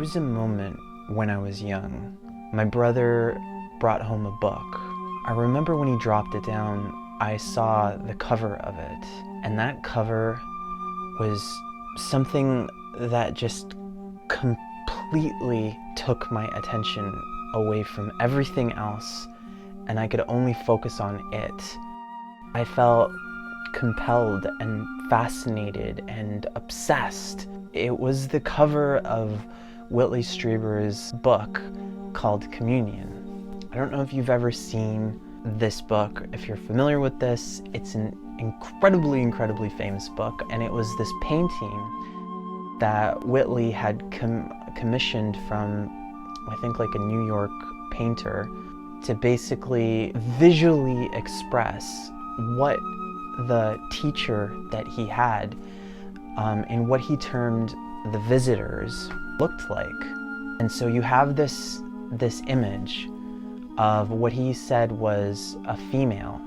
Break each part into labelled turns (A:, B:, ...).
A: was a moment when I was young. My brother brought home a book. I remember when he dropped it down, I saw the cover of it, and that cover was something that just completely took my attention away from everything else, and I could only focus on it. I felt compelled and fascinated and obsessed. It was the cover of Whitley Strieber's book called Communion. I don't know if you've ever seen this book. If you're familiar with this, it's an incredibly famous book, and it was this painting that Whitley had commissioned from, I think, like a New York painter, to basically visually express what the teacher that he had and what he termed the visitors looked like. And so you have this image of what he said was a female,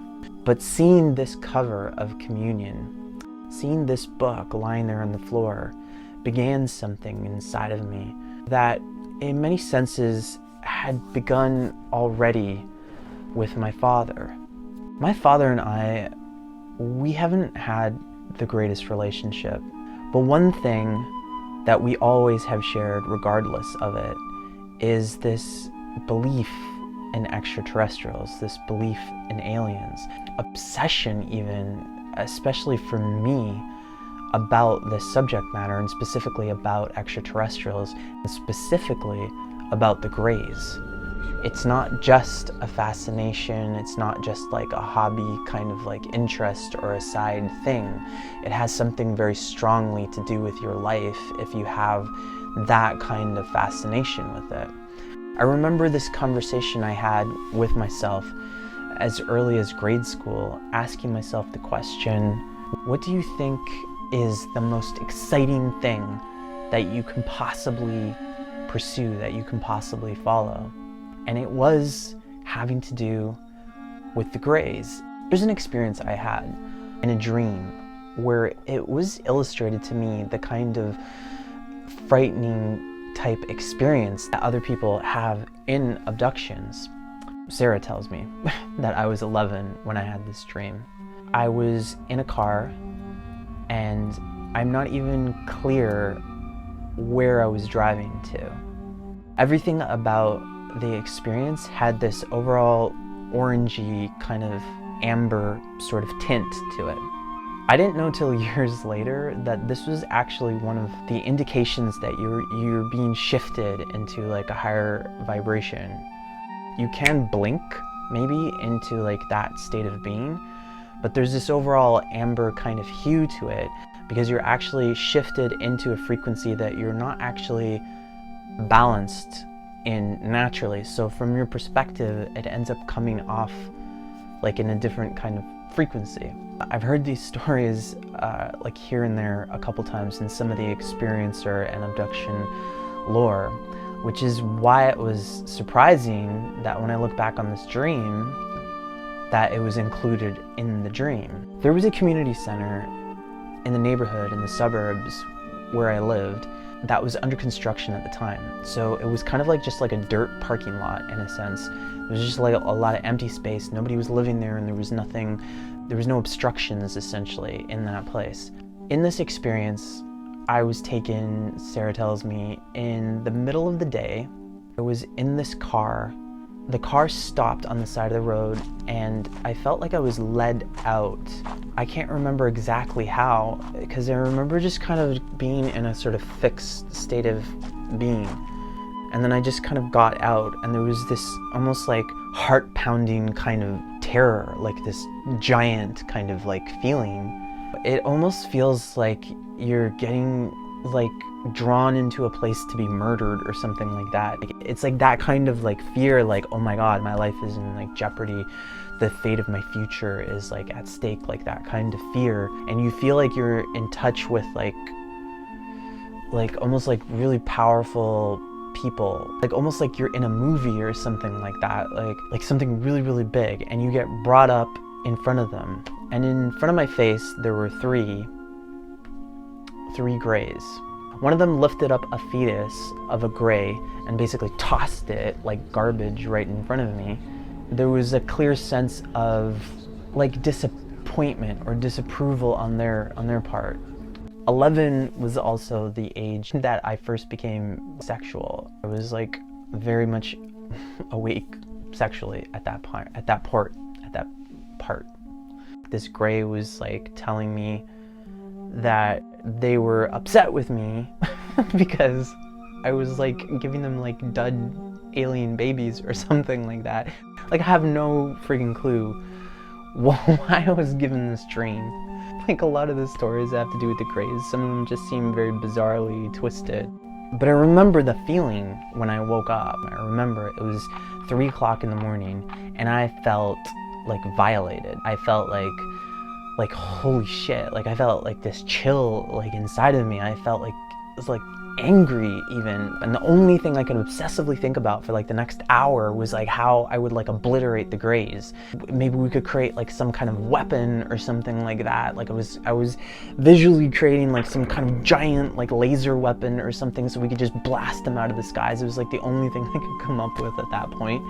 A: but seeing this cover of Communion, seeing this book lying there on the floor, began something inside of me that in many senses had begun already with my father. My father and I, we haven't had the greatest relationship, but one thing that we always have shared regardless of it is this belief in extraterrestrials, this belief in aliens, obsession even, especially for me, about this subject matter, and specifically about extraterrestrials, and specifically about the GREYS. It's not just a fascination, it's not just like a hobby kind of like interest or a side thing. It has something very strongly to do with your life if you have that kind of fascination with it. I remember this conversation I had with myself as early as grade school, asking myself the question, what do you think is the most exciting thing that you can possibly pursue, that you can possibly follow? And it was having to do with the GREYS. There's an experience I had in a dream where it was illustrated to me the kind of frightening type experience that other people have in abductions. Sarah tells me that I was 11 when I had this dream. I was in a car, and I'm not even clear where I was driving to. Everything about the experience had this overall orangey kind of amber sort of tint to it. I didn't know till years later that this was actually one of the indications that you're being shifted into like a higher vibration. You can blink maybe into like that state of being, but there's this overall amber kind of hue to it because you're actually shifted into a frequency that you're not actually balanced in naturally. So from your perspective, it ends up coming off like in a different kind of frequency. I've heard these stories like here and there a couple times in some of the experiencer and abduction lore, which is why it was surprising that when I look back on this dream, that it was included in the dream. There was a community center in the neighborhood, in the suburbs where I lived, that was under construction at the time. So it was kind of like just like a dirt parking lot in a sense. There was just like a lot of empty space. Nobody was living there, and there was no obstructions essentially in that place. In this experience, I was taken, Sarah tells me, in the middle of the day. I was in this car. The car stopped on the side of the road, and I felt like I was led out. I can't remember exactly how, because I remember just kind of being in a sort of fixed state of being. And then I just kind of got out, and there was this almost like heart-pounding kind of terror, like this giant kind of like feeling. It almost feels like you're getting like drawn into a place to be murdered or something like that. It's like that kind of like fear, like, oh my god, my life is in like jeopardy, the fate of my future is like at stake, like that kind of fear. And you feel like you're in touch with like almost like really powerful people, like almost like you're in a movie or something like that, like something really big, and you get brought up in front of them. And in front of my face there were three GREYS. One of them lifted up a fetus of a grey and basically tossed it like garbage right in front of me. There was a clear sense of like disappointment or disapproval on their part. 11 was also the age that I first became sexual. I was like very much awake sexually at that part. This grey was like telling me that they were upset with me because I was like giving them like dud alien babies or something like that. Like I have no freaking clue why I was given this dream. Like a lot of the stories that have to do with the greys, some of them just seem very bizarrely twisted. But I remember the feeling when I woke up. I remember it was 3 o'clock in the morning and I felt like violated. I felt like holy shit. Like I felt like this chill like inside of me. I felt like it was like angry even. And the only thing I could obsessively think about for like the next hour was like how I would like obliterate the greys. Maybe we could create like some kind of weapon or something like that. Like I was visually creating like some kind of giant like laser weapon or something so we could just blast them out of the skies. It was like the only thing I could come up with at that point,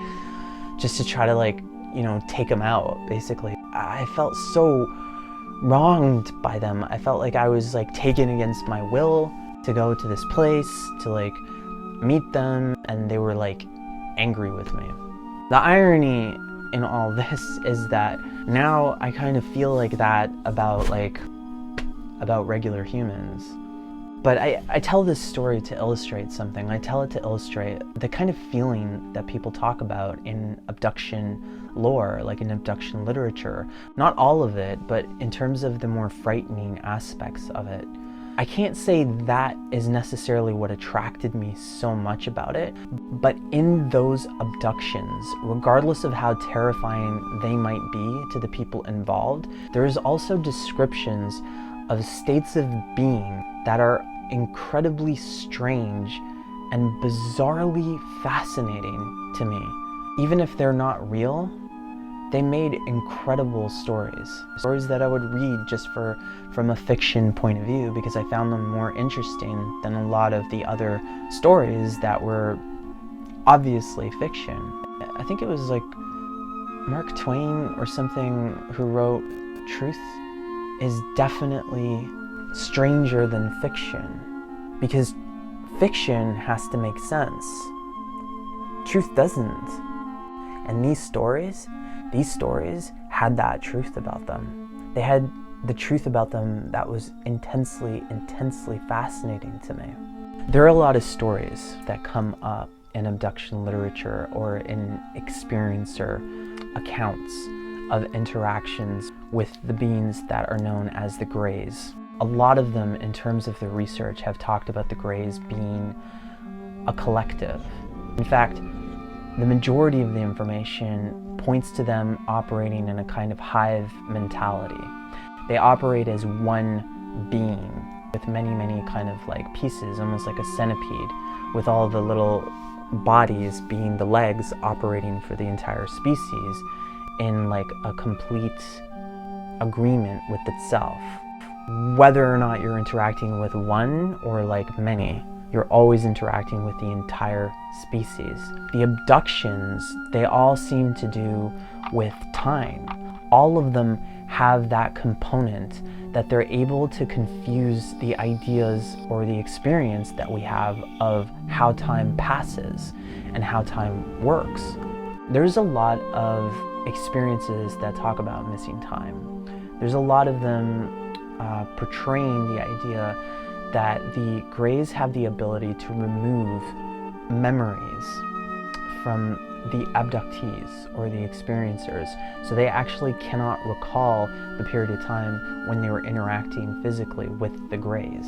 A: just to try to like, you know, take them out basically. I felt so wronged by them. I felt like I was like taken against my will to go to this place to like meet them, and they were like angry with me. The irony in all this is that now I kind of feel like that about regular humans. But I tell this story to illustrate something. I tell it to illustrate the kind of feeling that people talk about in abduction lore, like in abduction literature. Not all of it, but in terms of the more frightening aspects of it. I can't say that is necessarily what attracted me so much about it, but in those abductions, regardless of how terrifying they might be to the people involved, there is also descriptions of states of being that are incredibly strange and bizarrely fascinating to me. Even if they're not real, they made incredible stories. Stories that I would read just from a fiction point of view because I found them more interesting than a lot of the other stories that were obviously fiction. I think it was like Mark Twain or something who wrote, "Truth is definitely stranger than fiction," because fiction has to make sense. Truth doesn't. And these stories had that truth about them. They had the truth about them that was intensely, intensely fascinating to me. There are a lot of stories that come up in abduction literature or in experiencer accounts of interactions with the beings that are known as the GREYS. A lot of them, in terms of the research, have talked about the GREYS being a collective. In fact, the majority of the information points to them operating in a kind of hive mentality. They operate as one being with many, many kind of like pieces, almost like a centipede, with all the little bodies being the legs operating for the entire species in like a complete agreement with itself. Whether or not you're interacting with one or like many, you're always interacting with the entire species. The abductions, they all seem to do with time. All of them have that component that they're able to confuse the ideas or the experience that we have of how time passes and how time works. There's a lot of experiences that talk about missing time. There's a lot of them portraying the idea that the GREYS have the ability to remove memories from the abductees or the experiencers. So they actually cannot recall the period of time when they were interacting physically with the GREYS.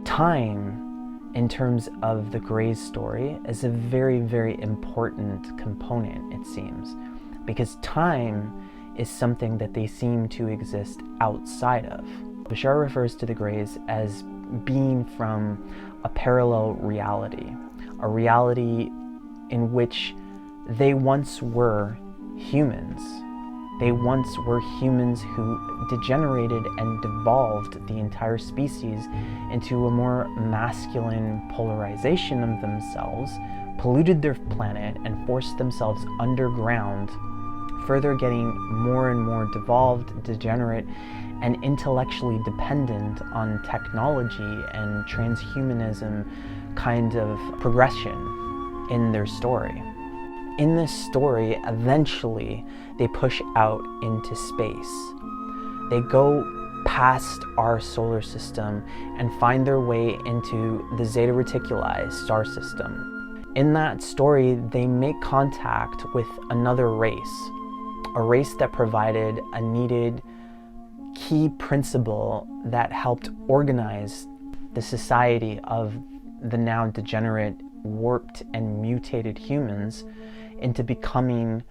A: Time, in terms of the GREYS story, is a very, very important component, it seems, because time is something that they seem to exist outside of. Bashar refers to the GREYS as being from a parallel reality, a reality in which they once were humans, They once were humans who degenerated and devolved the entire species into a more masculine polarization of themselves, polluted their planet, and forced themselves underground, further getting more and more devolved, degenerate, and intellectually dependent on technology and transhumanism kind of progression in their story. In this story, eventually, they push out into space. They go past our solar system and find their way into the Zeta Reticuli star system. In that story, they make contact with another race, a race that provided a needed key principle that helped organize the society of the now degenerate, warped, and mutated humans into becoming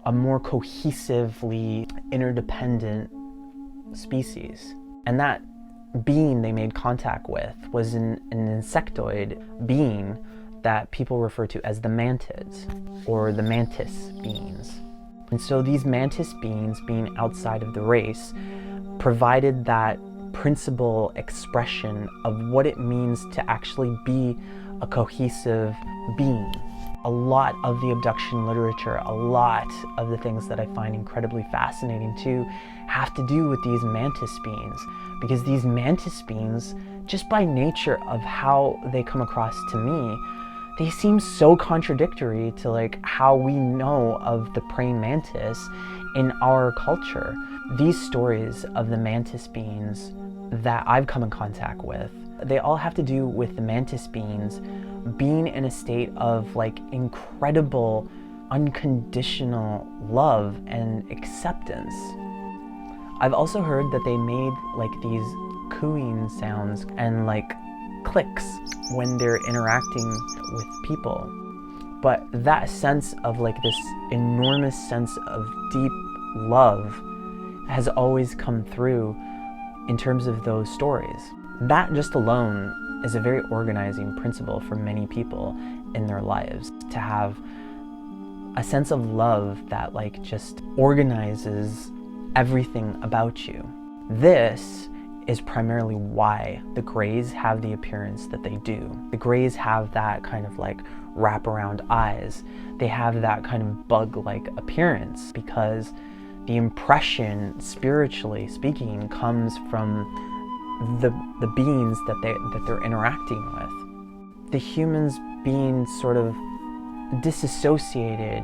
A: a more cohesively interdependent species. And that being they made contact with was an insectoid being that people refer to as the mantids, or the mantis beings. And so these mantis beings, being outside of the race, provided that principal expression of what it means to actually be a cohesive being. A lot of the abduction literature, a lot of the things that I find incredibly fascinating too, have to do with these mantis beings. Because these mantis beings, just by nature of how they come across to me, they seem so contradictory to like how we know of the praying mantis in our culture. These stories of the mantis beings that I've come in contact with, they all have to do with the mantis beings being in a state of like incredible unconditional love and acceptance. I've also heard that they made like these cooing sounds and like clicks when they're interacting with people. But that sense of like this enormous sense of deep love has always come through in terms of those stories. That just alone is a very organizing principle for many people in their lives, to have a sense of love that like just organizes everything about you. This is primarily why the Greys have the appearance that they do. The Greys have that kind of like wraparound eyes. They have that kind of bug-like appearance because the impression, spiritually speaking, comes from the beings that they're interacting with. The humans being sort of disassociated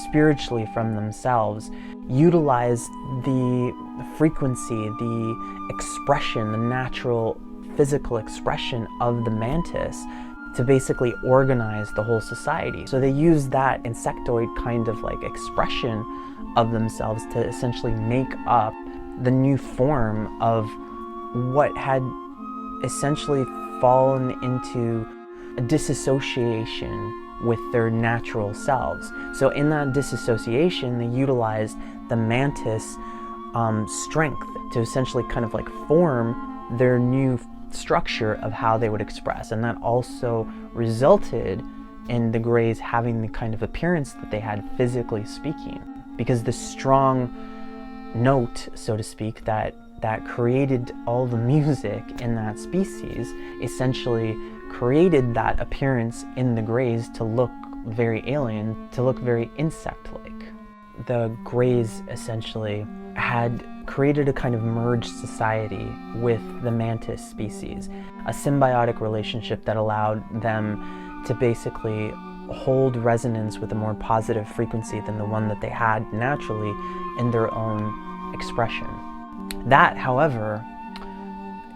A: spiritually from themselves utilize the frequency, the expression, the natural physical expression of the mantis to basically organize the whole society. So they use that insectoid kind of like expression of themselves to essentially make up the new form of what had essentially fallen into a disassociation with their natural selves. So in that disassociation, they utilized the mantis strength to essentially kind of like form their new structure of how they would express. And that also resulted in the Greys having the kind of appearance that they had physically speaking. Because the strong note, so to speak, that created all the music in that species essentially created that appearance in the Greys to look very alien, to look very insect-like. The Greys essentially had created a kind of merged society with the mantis species, a symbiotic relationship that allowed them to basically hold resonance with a more positive frequency than the one that they had naturally in their own expression. That, however,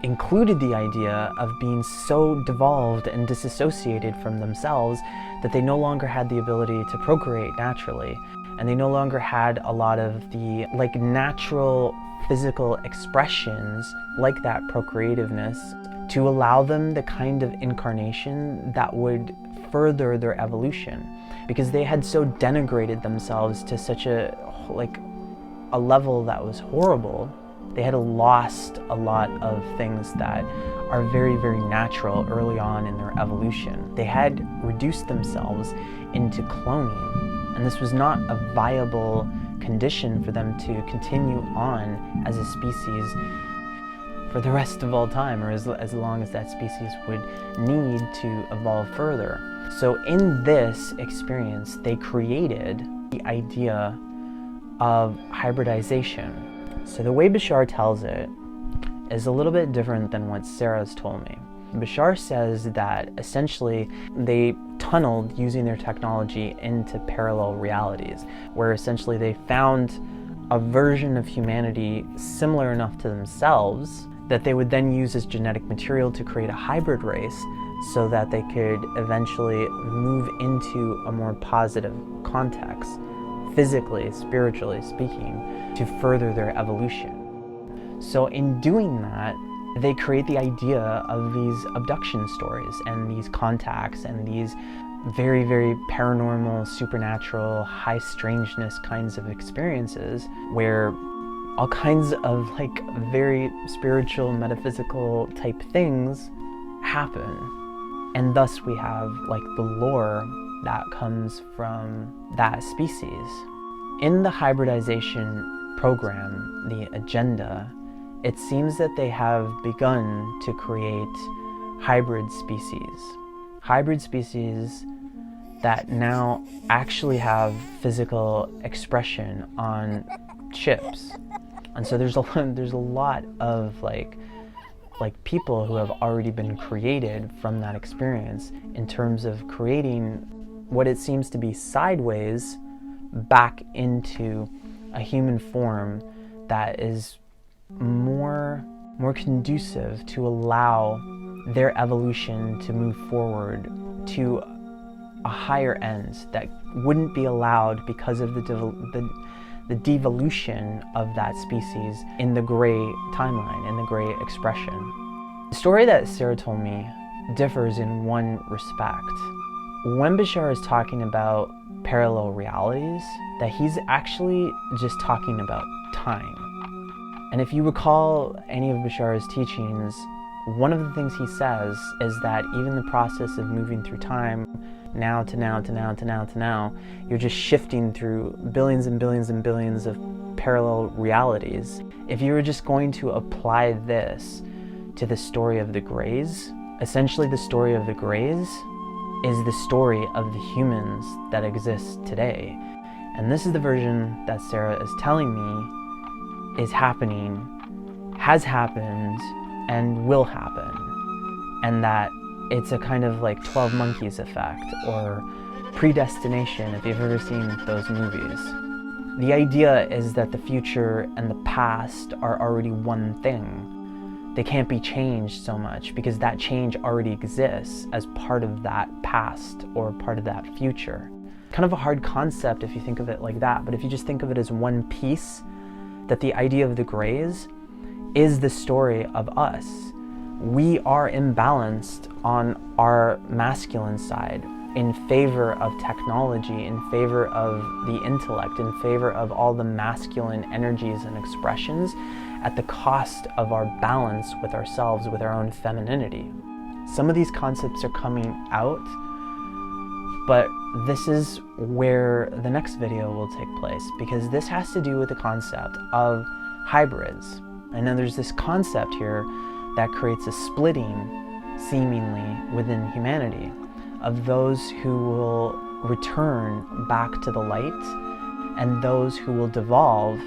A: included the idea of being so devolved and disassociated from themselves that they no longer had the ability to procreate naturally, and they no longer had a lot of the like natural physical expressions like that procreativeness to allow them the kind of incarnation that would further their evolution, because they had so denigrated themselves to such a level that was horrible. They had lost a lot of things that are very, very natural early on in their evolution. They had reduced themselves into cloning, and this was not a viable conditioned for them to continue on as a species for the rest of all time, or as long as that species would need to evolve further. So in this experience, they created the idea of hybridization. So the way Bashar tells it is a little bit different than what Sarah's told me. Bashar says that essentially they tunneled using their technology into parallel realities, where essentially they found a version of humanity similar enough to themselves that they would then use as genetic material to create a hybrid race so that they could eventually move into a more positive context, physically, spiritually speaking, to further their evolution. So in doing that, they create the idea of these abduction stories and these contacts and these very, very paranormal, supernatural, high strangeness kinds of experiences where all kinds of like very spiritual, metaphysical type things happen. And thus we have like the lore that comes from that species. In the hybridization program, the agenda, it seems that they have begun to create hybrid species. Hybrid species that now actually have physical expression on chips. And so there's a lot of like people who have already been created from that experience in terms of creating what it seems to be sideways back into a human form that is more conducive to allow their evolution to move forward to a higher end that wouldn't be allowed because of the devolution of that species in the gray timeline, in the gray expression. The story that Sarah told me differs in one respect. When Bashar is talking about parallel realities, that he's actually just talking about time. And if you recall any of Bashar's teachings, one of the things he says is that even the process of moving through time, now to now to now to now to now, you're just shifting through billions and billions and billions of parallel realities. If you were just going to apply this to the story of the GREYS, essentially the story of the GREYS is the story of the humans that exist today. And this is the version that Sarah is telling me is happening, has happened, and will happen. And that it's a kind of like 12 Monkeys effect or predestination, if you've ever seen those movies. The idea is that the future and the past are already one thing. They can't be changed so much because that change already exists as part of that past or part of that future. Kind of a hard concept if you think of it like that, but if you just think of it as one piece, that the idea of the GREYS is the story of us. We are imbalanced on our masculine side in favor of technology, in favor of the intellect, in favor of all the masculine energies and expressions at the cost of our balance with ourselves, with our own femininity. Some of these concepts are coming out, but this is where the next video will take place, because this has to do with the concept of hybrids. And then there's this concept here that creates a splitting, seemingly, within humanity of those who will return back to the light and those who will devolve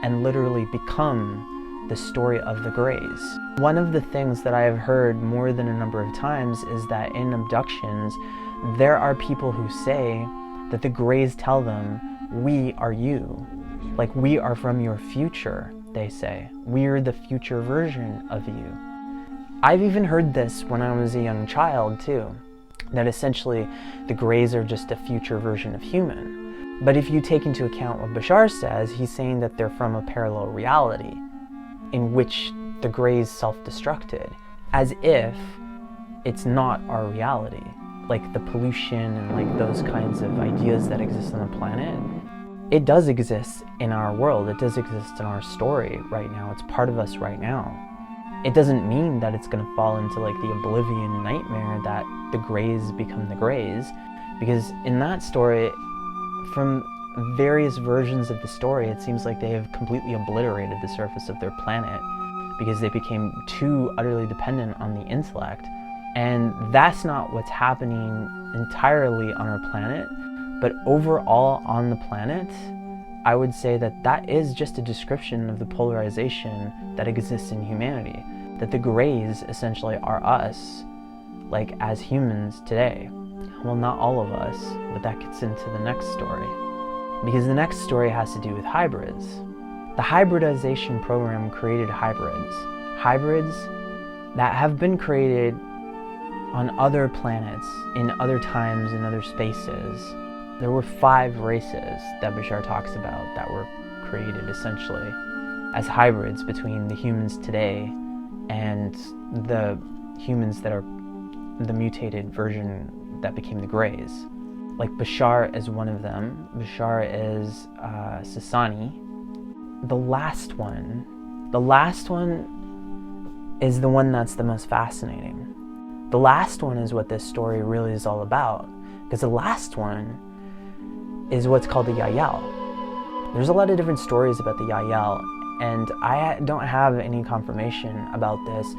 A: and literally become the story of the GREYS. One of the things that I have heard more than a number of times is that in abductions, there are people who say that the GREYS tell them, we are you. Like, we are from your future, they say. We're the future version of you. I've even heard this when I was a young child too, that essentially the GREYS are just a future version of human. But if you take into account what Bashar says, he's saying that they're from a parallel reality in which the GREYS self-destructed, as if it's not our reality. Like the pollution and like those kinds of ideas that exist on the planet, it does exist in our world, it does exist in our story right now, it's part of us right now. It doesn't mean that it's going to fall into like the oblivion nightmare that the GREYS become the GREYS, because in that story, from various versions of the story, it seems like they have completely obliterated the surface of their planet because they became too utterly dependent on the intellect. And that's not what's happening entirely on our planet, but overall on the planet, I would say that that is just a description of the polarization that exists in humanity. That the Greys essentially are us, like as humans today. Well, not all of us, but that gets into the next story. Because the next story has to do with hybrids. The hybridization program created hybrids. Hybrids that have been created on other planets, in other times, in other spaces. There were 5 races that Bashar talks about that were created essentially as hybrids between the humans today and the humans that are the mutated version that became the Greys. Like Bashar is one of them. Bashar is Sasani. The last one is the one that's the most fascinating. The last one is what this story really is all about, because the last one is what's called the Yahyel. There's a lot of different stories about the Yahyel, and I don't have any confirmation about this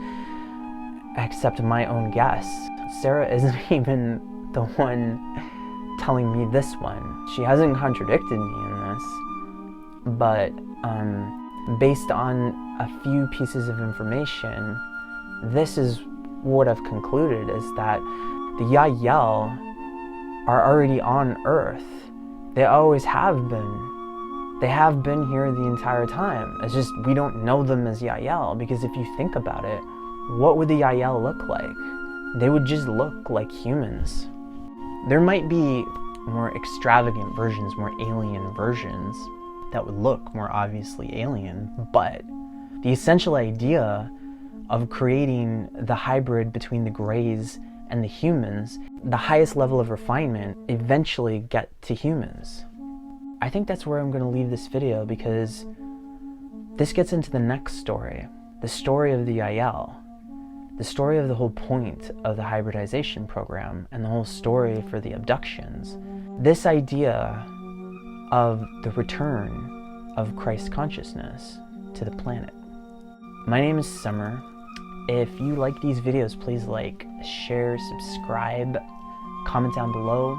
A: except my own guess. Sarah isn't even the one telling me this one. She hasn't contradicted me in this, but based on a few pieces of information, this is what I've concluded, is that the Yahyel are already on Earth. They always have been. They have been here the entire time. It's just we don't know them as Yahyel, because if you think about it, what would the Yahyel look like? They would just look like humans. There might be more extravagant versions, more alien versions that would look more obviously alien, but the essential idea of creating the hybrid between the Greys and the humans, the highest level of refinement, eventually get to humans. I think that's where I'm going to leave this video, because this gets into the next story, the story of the Yahyel, the story of the whole point of the hybridization program, and the whole story for the abductions. This idea of the return of Christ consciousness to the planet. My name is Summer. If you like these videos, please like, share, subscribe, comment down below.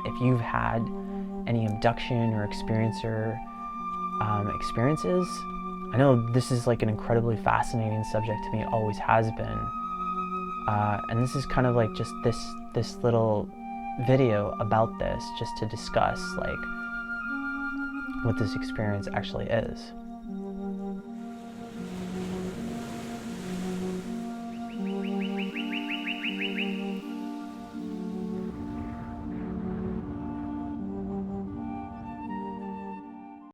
A: If you've had any abduction or experiences. I know this is like an incredibly fascinating subject to me. It always has been. And this is kind of like just this little video about this, just to discuss like what this experience actually is.